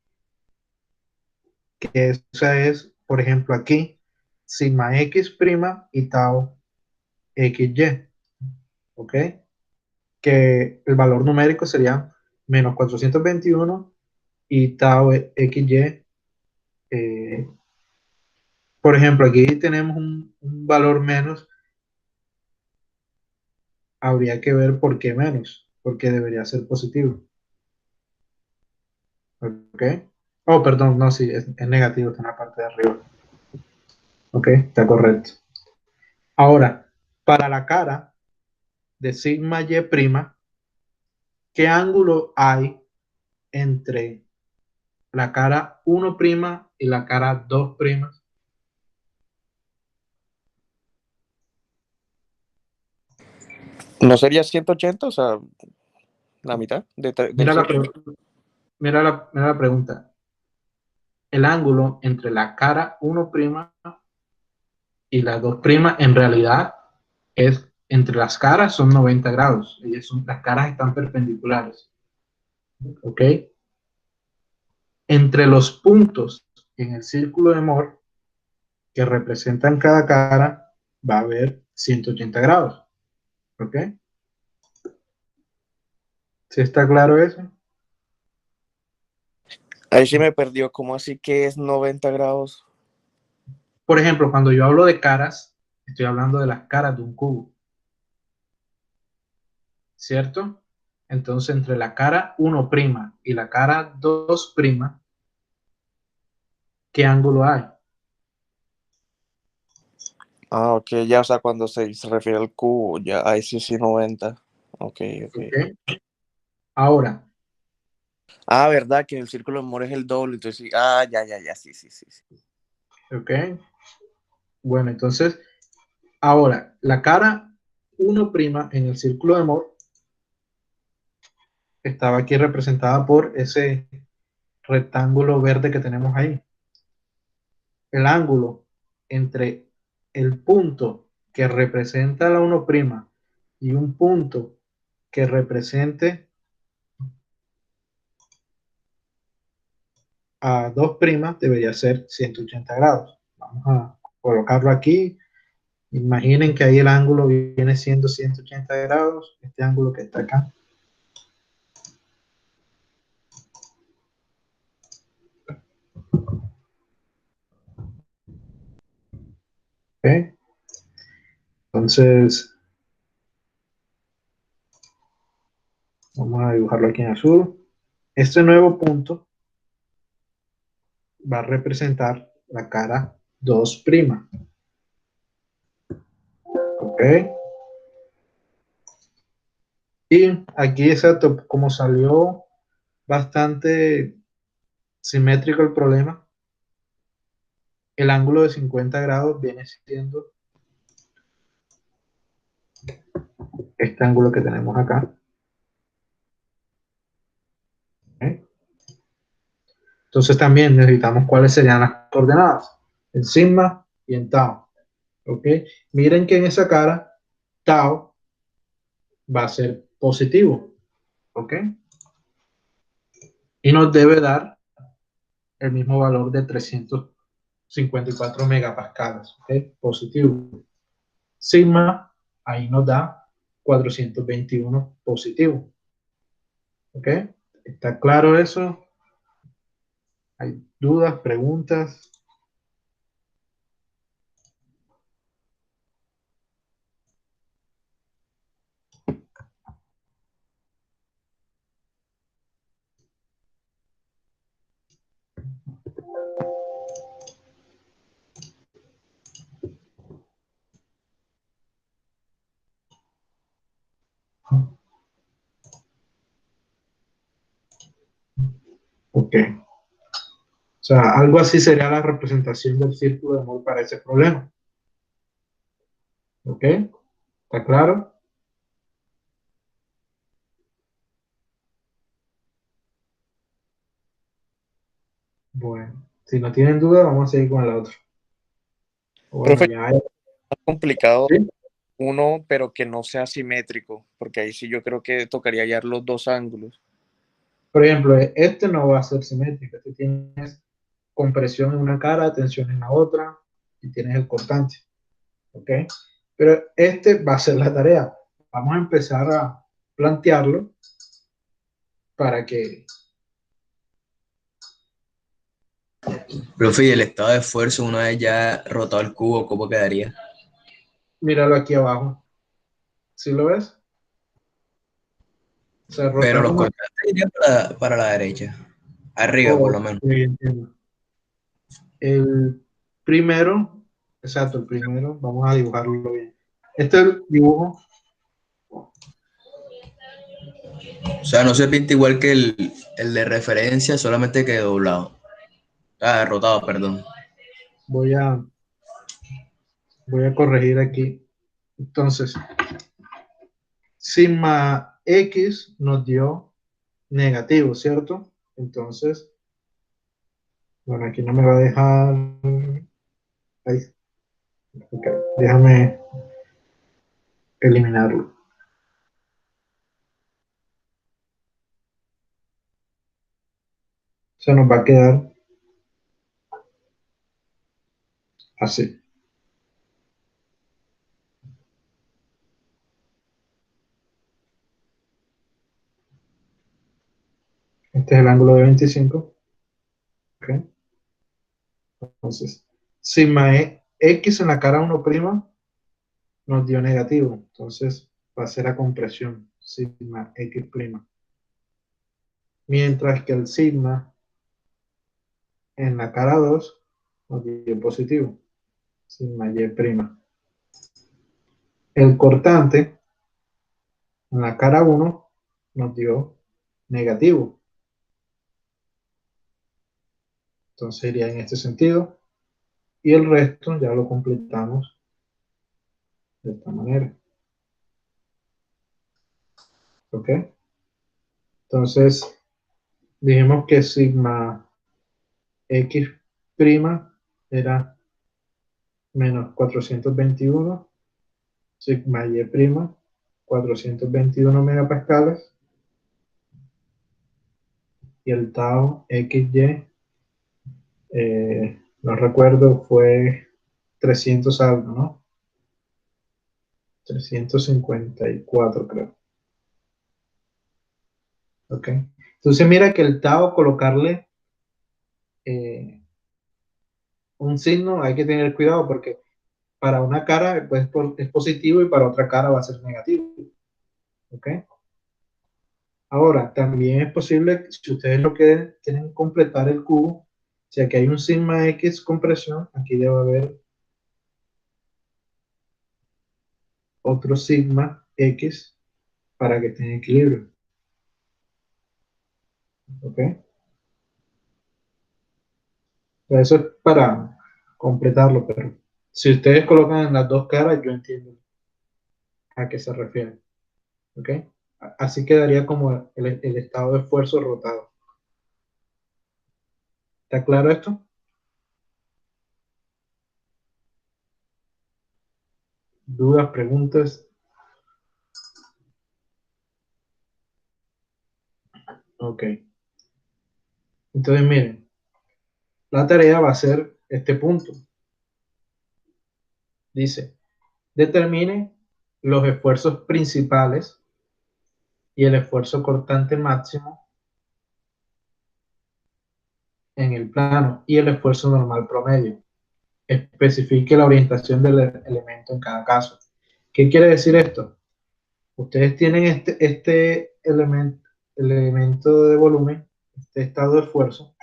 que esa es, por ejemplo, aquí, sigma x' y tau xy. ¿Ok? Que el valor numérico sería menos 421 y tau xy. eh, por ejemplo, aquí tenemos un valor menos, habría que ver por qué menos, porque debería ser positivo. ¿Ok? Oh, perdón, no, sí, es negativo, está en la parte de arriba. ¿Ok? Está correcto. Ahora, para la cara de sigma y', ¿qué ángulo hay entre la cara 1' y la cara 2'? ¿No sería 180? O sea, la mitad del Mira la, 100. pre- mira la pregunta. El ángulo entre la cara 1' y la 2' en realidad es entre las caras son 90 grados. Las caras están perpendiculares. ¿Ok? Entre los puntos en el círculo de Moore que representan cada cara va a haber 180 grados. ¿Ok? ¿Sí está claro eso? Ahí sí me perdió. ¿Cómo así que es 90 grados? Por ejemplo, cuando yo hablo de caras, estoy hablando de las caras de un cubo. ¿Cierto? Entonces, entre la cara 1' y la cara 2', ¿qué ángulo hay? Ah, ok, ya, o sea, cuando se refiere al cubo, ya, ahí sí, sí, 90. Ok, ok. ¿Ok? Ahora, Ah, ¿verdad? Que en el círculo de Moore es el doble, entonces sí. Ah, ya, sí, sí, sí, sí. ¿ok? Bueno, entonces, ahora, la cara 1' en el círculo de Moore estaba aquí representada por ese rectángulo verde que tenemos ahí. El ángulo entre el punto que representa la 1' y un punto que represente a 2' debería ser 180 grados. Vamos a colocarlo aquí. Imaginen que ahí el ángulo viene siendo 180 grados, este ángulo que está acá. ¿Okay? Entonces, vamos a dibujarlo aquí en azul. Este nuevo punto va a representar la cara 2'. ¿Ok? Y aquí, exacto, como salió bastante simétrico el problema, el ángulo de 50 grados viene siendo este ángulo que tenemos acá. ¿Ok? Entonces también necesitamos cuáles serían las coordenadas, en sigma y en tau. ¿Ok? Miren que en esa cara, tau va a ser positivo. ¿Ok? Y nos debe dar el mismo valor de 354 megapascales. ¿Ok? Positivo. Sigma, ahí nos da 421 positivo. ¿Ok? ¿Está claro eso? ¿Hay dudas, preguntas? Ok. O sea, algo así sería la representación del círculo de Moore para ese problema. ¿Ok? ¿Está claro? Bueno, si no tienen duda, vamos a seguir con la otra. Bueno, Profe, ya. más complicado ¿Sí? uno, pero que no sea simétrico, porque ahí sí yo creo que tocaría hallar los dos ángulos. Por ejemplo, este no va a ser simétrico. Este tienes compresión en una cara, tensión en la otra, y tienes el cortante. ¿Ok? Pero este va a ser la tarea. Vamos a empezar a plantearlo para que, Profe, y el estado de esfuerzo, una vez ya rotado el cubo, ¿cómo quedaría? míralo aquí abajo. ¿Sí lo ves? O sea, Pero los rotamos. cortantes irían para la derecha, arriba por Oh, lo menos. sí, entiendo. El primero, exacto, el primero, vamos a dibujarlo bien. Este es el dibujo. O sea, no se pinta igual que el de referencia, solamente que doblado. Ah, rotado, perdón. Voy a, voy a corregir aquí. Entonces, sigma X nos dio negativo, ¿cierto? Entonces, bueno, aquí no me va a dejar. Ahí. Ok, déjame eliminarlo. Se nos va a quedar así. Este es el ángulo de 25. Ok. Entonces, sigma X en la cara 1' nos dio negativo. Entonces, va a ser a compresión, sigma X'. Mientras que el sigma en la cara 2 nos dio positivo, sigma Y'. El cortante en la cara 1 nos dio negativo. Entonces iría en este sentido. Y el resto ya lo completamos de esta manera. ¿Ok? Entonces, dijimos que sigma X' era menos 421, sigma Y', 421 megapascales, y el tau XY no recuerdo, fue 300 algo, ¿no? 354 creo. Ok. Entonces mira que el tau colocarle eh, un signo hay que tener cuidado porque para una cara pues, es positivo y para otra cara va a ser negativo. ¿Ok? Ahora, también es posible, si ustedes lo que quieren completar el cubo, si aquí hay un sigma X con presión, aquí debe haber otro sigma X para que esté en equilibrio. ¿Ok? Eso es para completarlo, pero si ustedes colocan en las dos caras, yo entiendo a qué se refiere. ¿Ok? Así quedaría como el estado de esfuerzo rotado. ¿Está claro esto? ¿Dudas, preguntas? Ok. Entonces, miren, la tarea va a ser este punto. Dice, determine los esfuerzos principales y el esfuerzo cortante máximo en el plano y el esfuerzo normal promedio. Especifique la orientación del elemento en cada caso. ¿Qué quiere decir esto? Ustedes tienen este elemento de volumen, este estado de esfuerzo,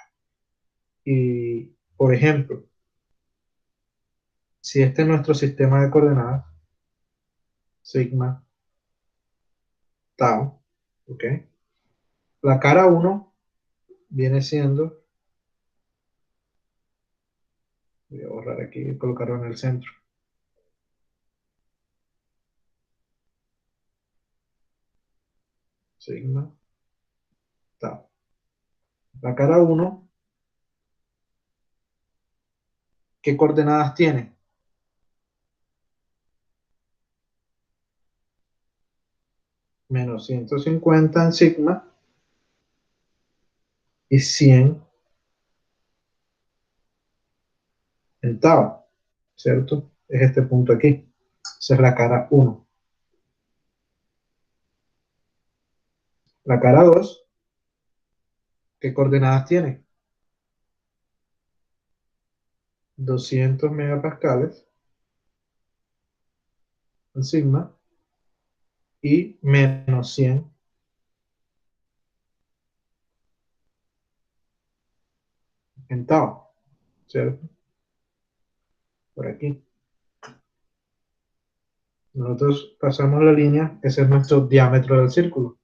y, por ejemplo, si este es nuestro sistema de coordenadas, sigma, tau, ¿ok? La cara uno viene siendo, voy a borrar aquí y colocarlo en el centro, sigma, tau. La cara uno, ¿qué coordenadas tiene? Menos 150 en sigma y 100 en tau, ¿cierto? Es este punto aquí. Esa es la cara uno. La cara 2, ¿qué coordenadas tiene? 200 megapascales en sigma y menos 100 en tau, ¿cierto? Por aquí. Nosotros pasamos la línea, ese es nuestro diámetro del círculo,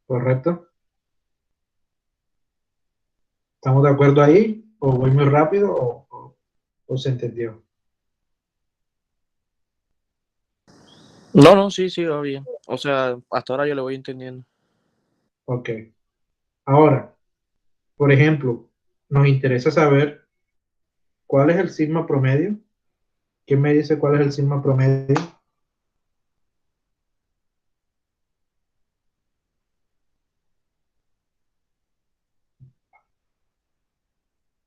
¿correcto? ¿Estamos de acuerdo ahí? ¿O voy muy rápido o se entendió? No, no, sí, sí, va bien. O sea, hasta ahora yo le voy entendiendo. Ok. Ahora, por ejemplo, nos interesa saber cuál es el sigma promedio. ¿Quién me dice cuál es el sigma promedio?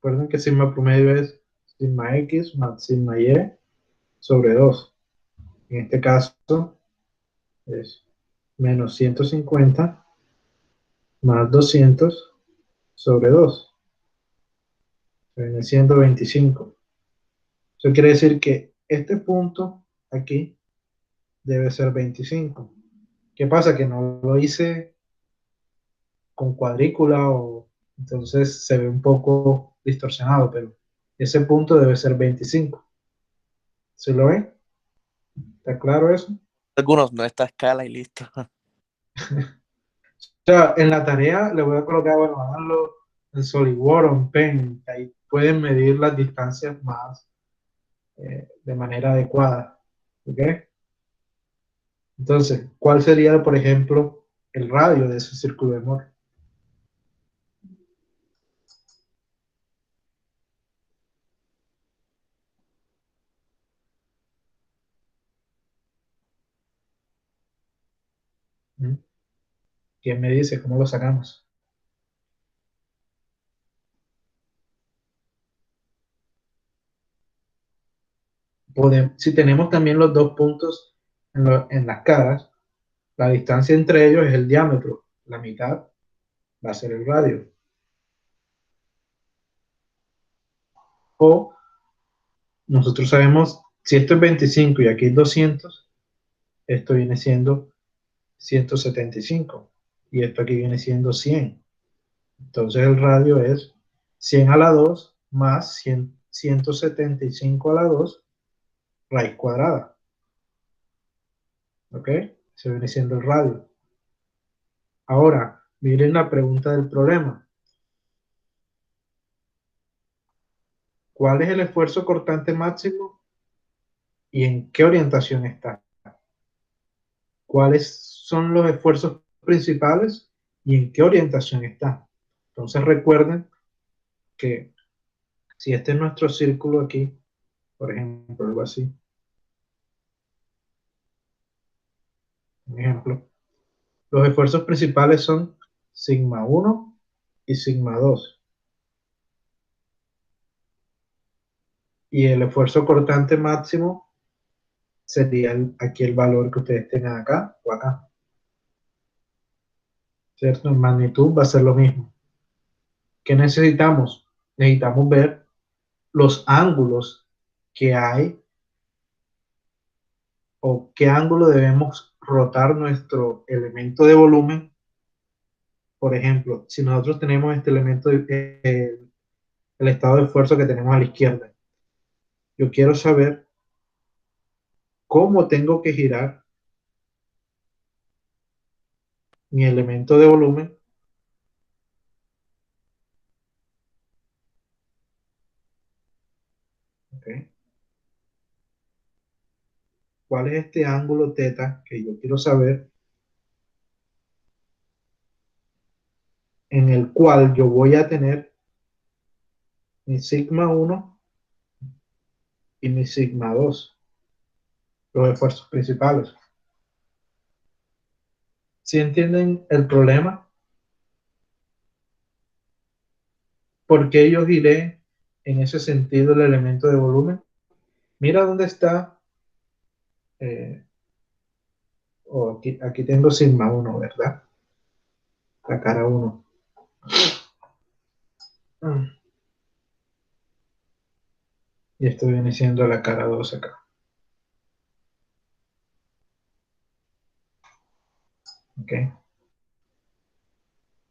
Recuerden que sigma promedio es sigma X más sigma Y sobre 2. En este caso es menos 150 más 200 sobre 2. Viene siendo 25. Eso quiere decir que este punto aquí debe ser 25. ¿Qué pasa? Que no lo hice con cuadrícula o entonces se ve un poco distorsionado, pero ese punto debe ser 25. ¿Sí lo ven? ¿Está claro eso? Algunos no, esta escala y listo. O sea, en la tarea le voy a colocar, bueno, háganlo en SolidWorks o en Pen, que ahí pueden medir las distancias más de manera adecuada. ¿Ok? Entonces, ¿cuál sería, por ejemplo, el radio de ese círculo de Moore? ¿Mm? ¿Quién me dice cómo lo sacamos? si tenemos también los dos puntos en las caras, la distancia entre ellos es el diámetro. La mitad va a ser el radio. O nosotros sabemos, si esto es 25 y aquí es 200, esto viene siendo 175. Y esto aquí viene siendo 100. Entonces el radio es 100 a la 2 más 175 a la 2 raíz cuadrada. ¿Ok? Eso viene siendo el radio. Ahora, miren la pregunta del problema. ¿Cuál es el esfuerzo cortante máximo y en qué orientación está? ¿Cuáles son los esfuerzos principales y en qué orientación está? Entonces recuerden que si este es nuestro círculo aquí, por ejemplo, algo así, un ejemplo, los esfuerzos principales son sigma 1 y sigma 2. Y el esfuerzo cortante máximo sería aquí el valor que ustedes tengan acá o acá. ¿Cierto? En magnitud va a ser lo mismo. ¿Qué necesitamos? Necesitamos ver los ángulos que hay o qué ángulo debemos rotar nuestro elemento de volumen. Por ejemplo, si nosotros tenemos este elemento, el estado de esfuerzo que tenemos a la izquierda, yo quiero saber cómo tengo que girar mi elemento de volumen. ¿Okay? ¿Cuál es este ángulo teta que yo quiero saber, en el cual yo voy a tener mi sigma 1 y mi sigma 2, los esfuerzos principales? ¿Sí entienden el problema? ¿Por qué yo giré en ese sentido el elemento de volumen? Mira dónde está, aquí tengo sigma 1, ¿verdad? La cara 1. Y esto viene siendo la cara 2 acá. ¿Ok?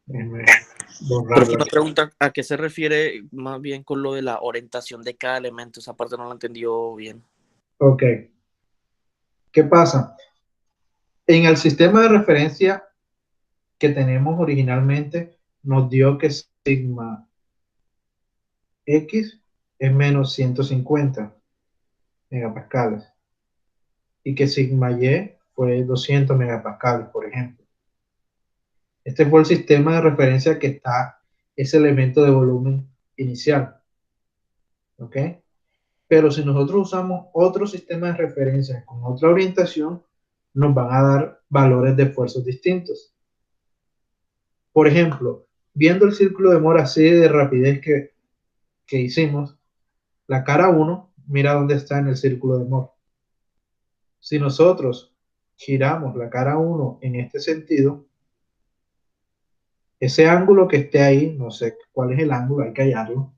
Déjenme Pero borrarlo una aquí. pregunta, ¿a qué se refiere más bien con lo de la orientación de cada elemento? Esa parte no la entendió bien. Ok. ¿Qué pasa? En el sistema de referencia que tenemos originalmente, nos dio que sigma X es menos 150 megapascales y que sigma Y fue 200 megapascales, por ejemplo. Este fue el sistema de referencia que está ese elemento de volumen inicial. ¿Ok? Pero si nosotros usamos otro sistema de referencia con otra orientación, nos van a dar valores de esfuerzos distintos. Por ejemplo, viendo el círculo de Moore así de rapidez que hicimos, la cara 1, mira dónde está en el círculo de Moore. Si nosotros giramos la cara 1 en este sentido, ese ángulo que esté ahí, no sé cuál es el ángulo, hay que hallarlo.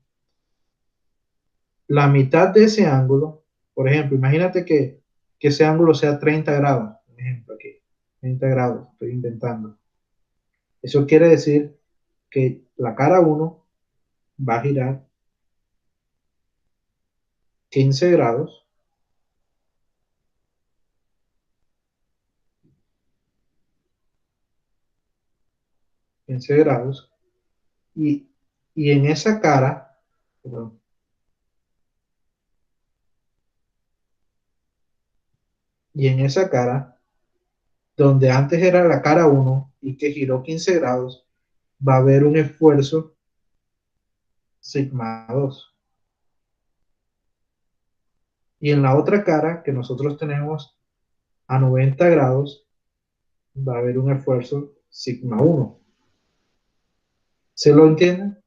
La mitad de ese ángulo, por ejemplo, imagínate que ese ángulo sea 30 grados, por ejemplo aquí, 30 grados, estoy inventando. Eso quiere decir que la cara 1 va a girar 15 grados, y, y en esa cara, perdón, y en esa cara, donde antes era la cara 1 y que giró 15 grados, va a haber un esfuerzo sigma 2. Y en la otra cara que nosotros tenemos a 90 grados, va a haber un esfuerzo sigma 1. ¿Se lo entienden?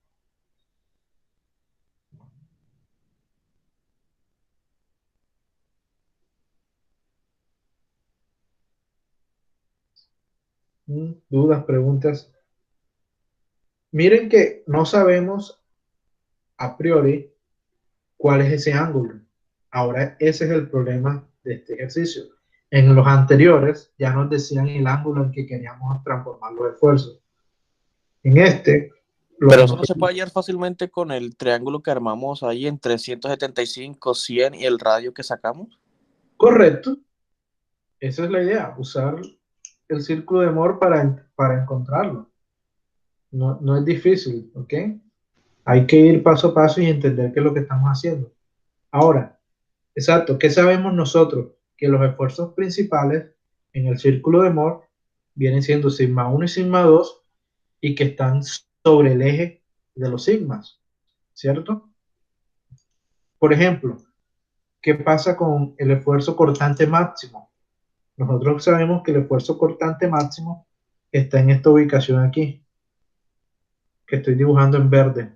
¿Dudas, preguntas? Miren que no sabemos a priori cuál es ese ángulo. Ahora ese es el problema de este ejercicio. En los anteriores ya nos decían el ángulo en que queríamos transformar los esfuerzos. En este, lo Pero que eso nos... no se puede hallar fácilmente con el triángulo que armamos ahí en 375, 100 y el radio que sacamos. Correcto. Esa es la idea, usar el círculo de Moore para encontrarlo. No, no es difícil, ¿ok? Hay que ir paso a paso y entender qué es lo que estamos haciendo. Ahora, exacto, ¿qué sabemos nosotros? Que los esfuerzos principales en el círculo de Moore vienen siendo sigma 1 y sigma 2 y que están sobre el eje de los sigmas, ¿cierto? Por ejemplo, ¿qué pasa con el esfuerzo cortante máximo? Nosotros sabemos que el esfuerzo cortante máximo está en esta ubicación aquí, que estoy dibujando en verde.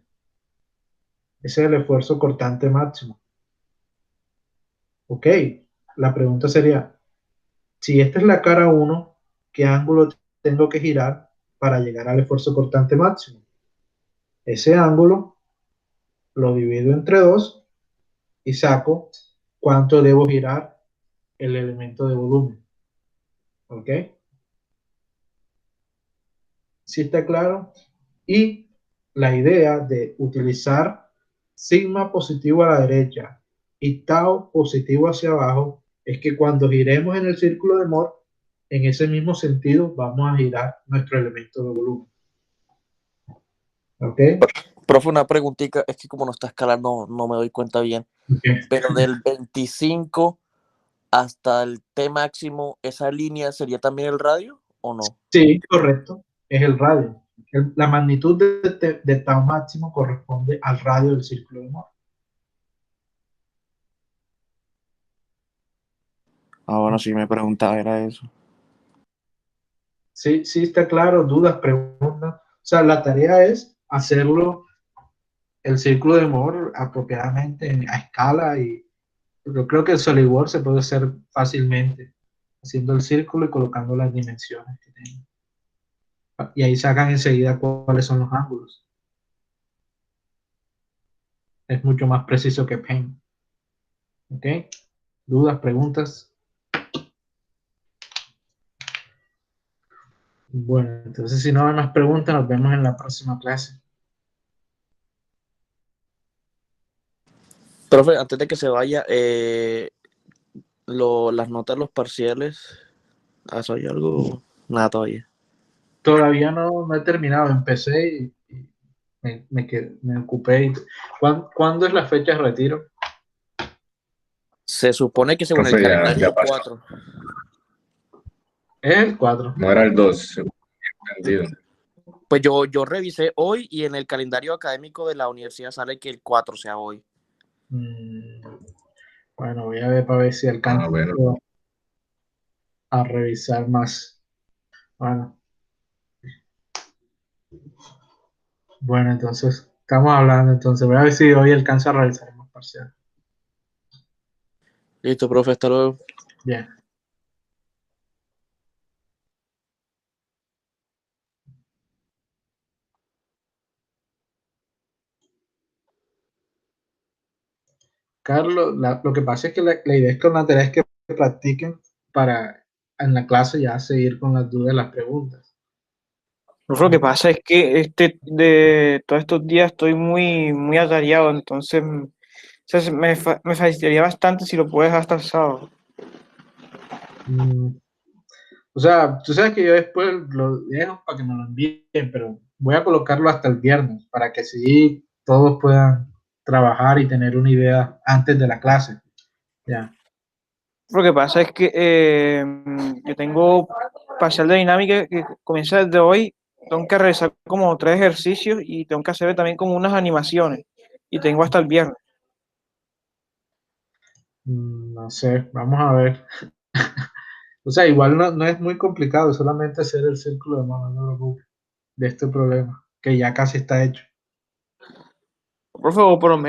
Ese es el esfuerzo cortante máximo. Ok, la pregunta sería, si esta es la cara 1, ¿qué ángulo tengo que girar para llegar al esfuerzo cortante máximo? Ese ángulo lo divido entre 2 y saco cuánto debo girar el elemento de volumen. ¿Ok? ¿Sí está claro? Y la idea de utilizar sigma positivo a la derecha y tau positivo hacia abajo es que cuando giremos en el círculo de Moore, en ese mismo sentido vamos a girar nuestro elemento de volumen. ¿Ok? Profe, una preguntita, es que como no está escalando no me doy cuenta bien, Okay. pero del 25 hasta el T máximo, ¿esa línea sería también el radio o no? Sí, correcto. Es el radio. La magnitud de tau máximo corresponde al radio del círculo de Moore. Ahora sí me preguntaba, era eso. Sí, sí está claro, dudas, preguntas. O sea, la tarea es hacerlo el círculo de Moore apropiadamente a escala y yo creo que el SolidWorks se puede hacer fácilmente haciendo el círculo y colocando las dimensiones que tenga. Y ahí sacan enseguida cuáles son los ángulos. Es mucho más preciso que Paint. ¿Ok? ¿Dudas, preguntas? Bueno, entonces si no hay más preguntas, nos vemos en la próxima clase. Profe, antes de que se vaya, las notas, los parciales, ¿has oído algo? Nada todavía. Todavía no he terminado, empecé y me ocupé. ¿Cuándo es la fecha de retiro? Se supone que según el Profe, calendario ya el pasó. 4. Es el 4. No era el 2, según he entendido. Pues yo revisé hoy y en el calendario académico de la universidad sale que el 4 sea hoy. Bueno, voy a ver para ver si alcanzo Bueno. a revisar más. Bueno, entonces estamos hablando. Entonces voy a ver si hoy alcanzo a revisar más parcial. Listo, profe, hasta luego. Bien. Carlos, lo que pasa es que la idea es que la tarea es que practiquen para en la clase ya seguir con las dudas y las preguntas. Lo que pasa es que de todos estos días estoy muy atareado, entonces o sea, me facilitaría bastante si lo puedes hasta el sábado. O sea, tú sabes que yo después lo dejo para que me lo envíen, pero voy a colocarlo hasta el viernes para que así todos puedan trabajar y tener una idea antes de la clase. Ya. Lo que pasa es que yo tengo parcial de dinámica que comienza desde hoy, tengo que realizar como 3 ejercicios y tengo que hacer también como unas animaciones y tengo hasta el viernes. No sé, vamos a ver. O sea, igual no es muy complicado, solamente hacer el círculo de mano de este problema, que ya casi está hecho. Por favor, por lo menos